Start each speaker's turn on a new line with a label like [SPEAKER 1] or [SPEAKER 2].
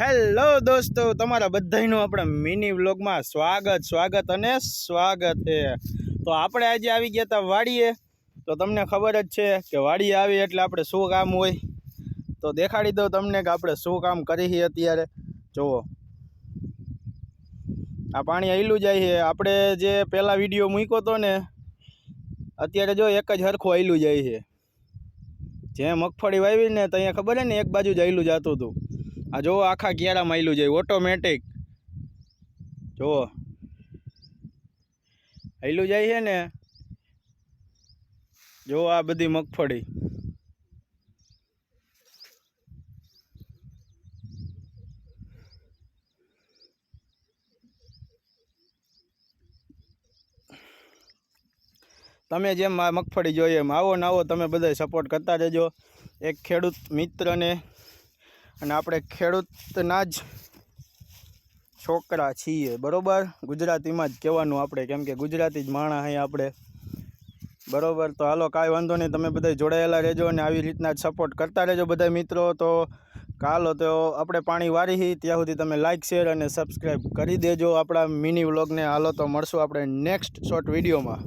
[SPEAKER 1] Hello દોસ્તો, તમારા બધાનું આપણા મિની વ્લોગમાં સ્વાગત અને સ્વાગત છે। તો આપણે આજે આવી ગયા હતા વાડીએ। તો તમને ખબર જ છે કે વાડીએ આવી એટલે આપણે શું કામ હોય, તો દેખાડી દઉં તમને કે આપણે શું કામ કરી છીએ અત્યારે। જુઓ, આ પાણી આયલું જાય છે। આપણે જે પહેલા વિડીયો મૂક્યો હતો ને, અત્યારે જો એક જ હરખું આયલું જાય છે। જે મગફળી વાવી ને ત્યાં ખબર છે ને, એક બાજુ જ આયલું જતું હતું। આ જો આખા ક્યારામાં આયલું જાય ઓટોમેટિક। જુઓ આયલું જાય છે ને, જો આ બધી મગફળી। તમે જેમ આ મગફળી જોઈએ એમ આવો ને આવો, તમે બધા સપોર્ટ કરતા રહેજો એક ખેડૂત મિત્રને। અને આપણે ખેડૂતના જ છોકરા છીએ, બરાબર। ગુજરાતીમાં જ કહેવાનું આપણે, કેમ કે ગુજરાતી જ માણસ અહીં આપણે, બરાબર। તો હાલો, કાંઈ વાંધો નહીં, તમે બધા જોડાયેલા રહેજો અને આવી રીતના જ સપોર્ટ કરતા રહેજો બધા મિત્રો। તો હાલો, તો આપણે પાણી વારી ત્યાં સુધી તમે લાઇક, શેર અને સબસ્ક્રાઈબ કરી દેજો આપણા મિની વ્લોગને। હાલો, તો મળશું આપણે નેક્સ્ટ શોર્ટ વિડીયોમાં।